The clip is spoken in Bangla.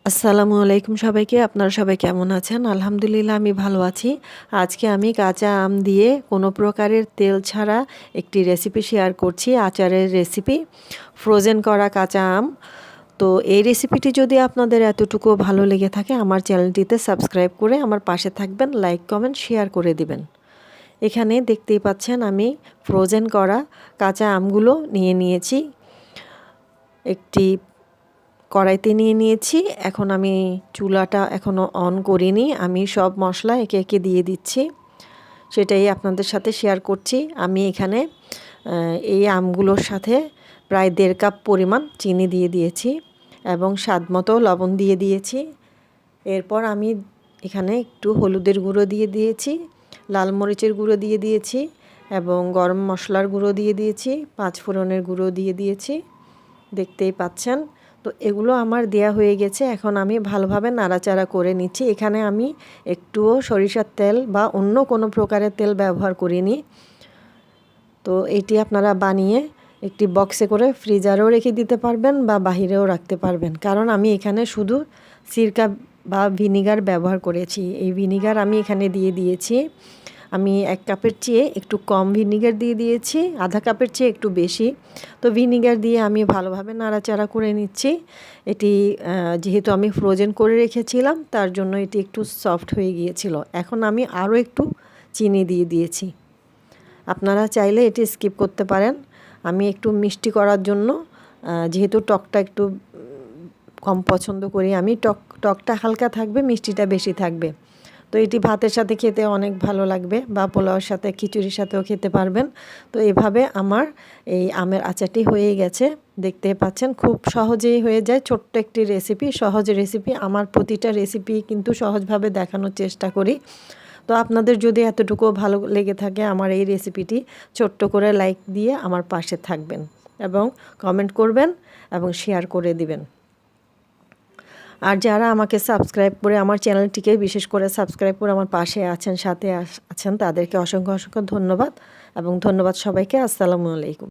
আসসালামু আলাইকুম সবাইকে। আপনারা সবাই কেমন আছেন? আলহামদুলিল্লাহ আমি ভালো আছি। আজকে আমি কাঁচা আম দিয়ে কোনো প্রকারের তেল ছাড়া একটি রেসিপি শেয়ার করছি, আচারের রেসিপি। ফ্রোজেন করা কাঁচা আম। তো এই রেসিপিটি যদি আপনাদের এতটুকু ভালো লেগে থাকে আমার চ্যানেলটিতে সাবস্ক্রাইব করে আমার পাশে থাকবেন, লাইক, কমেন্ট, শেয়ার করে দিবেন। এখানে দেখতেই পাচ্ছেন আমি ফ্রোজেন করা কাঁচা আমগুলো নিয়ে নিয়েছি। একটি কড়াইতে নিয়ে নিয়েছি। এখন আমি চুলাটা এখনও অন করিনি। আমি সব মশলা একে একে দিয়ে দিচ্ছি, সেটাই আপনাদের সাথে শেয়ার করছি। আমি এখানে এই আমগুলোর সাথে প্রায় 1.5 কাপ পরিমাণ চিনি দিয়ে দিয়েছি এবং স্বাদমতো লবণ দিয়ে দিয়েছি। এরপর আমি এখানে একটু হলুদের গুঁড়ো দিয়ে দিয়েছি, লাল মরিচের গুঁড়ো দিয়ে দিয়েছি এবং গরম মশলার গুঁড়ো দিয়ে দিয়েছি, 5 ফোড়নের গুঁড়ো দিয়ে দিয়েছি। দেখতেই পাচ্ছেন। তো এগুলো আমার দেয়া হয়ে গেছে। এখন আমি ভালোভাবে নাড়াচাড়া করে নিচ্ছি। এখানে আমি একটুও সরিষার তেল বা অন্য কোনো প্রকারের তেল ব্যবহার করিনি। তো এটি আপনারা বানিয়ে একটি বক্সে করে ফ্রিজারেও রেখে দিতে পারবেন বা বাহিরেও রাখতে পারবেন। কারণ আমি এখানে শুধু সিরকা বা ভিনিগার ব্যবহার করেছি। এই ভিনিগার আমি এখানে দিয়ে দিয়েছি। আমি 1 কাপের চেয়ে একটু কম ভিনিগার দিয়ে দিয়েছি, আধা কাপের চেয়ে একটু বেশি। তো ভিনিগার দিয়ে আমি ভালোভাবে নাড়াচাড়া করে নিচ্ছি। এটি যেহেতু আমি ফ্রোজেন করে রেখেছিলাম তার জন্য এটি একটু সফট হয়ে গিয়েছিল। এখন আমি আরও একটু চিনি দিয়ে দিয়েছি। আপনারা চাইলে এটি স্কিপ করতে পারেন। আমি একটু মিষ্টি করার জন্য, যেহেতু টকটা একটু কম পছন্দ করি আমি, টকটা হালকা থাকবে, মিষ্টিটা বেশি থাকবে। তো এটি ভাতের সাথে খেতে অনেক ভালো লাগবে বা পোলাওয়ের সাথে, খিচুড়ির সাথেও খেতে পারবেন। তো এভাবে আমার এই আমের আচারটি হয়ে গেছে। দেখতে পাচ্ছেন খুব সহজেই হয়ে যায়। ছোট্ট একটি রেসিপি, সহজ রেসিপি। আমার প্রতিটা রেসিপি কিন্তু সহজভাবে দেখানোর চেষ্টা করি। তো আপনাদের যদি এতটুকু ভালো লেগে থাকে আমার এই রেসিপিটি, ছোট্ট করে লাইক দিয়ে আমার পাশে থাকবেন এবং কমেন্ট করবেন এবং শেয়ার করে দিবেন। আর যারা আমাকে সাবস্ক্রাইব করে আমার চ্যানেলটিকে বিশেষ করে সাবস্ক্রাইব করে আমার পাশে আছেন, সাথে আছেন, তাদেরকে অসংখ্য অসংখ্য ধন্যবাদ এবং ধন্যবাদ সবাইকে। আসসালামু আলাইকুম।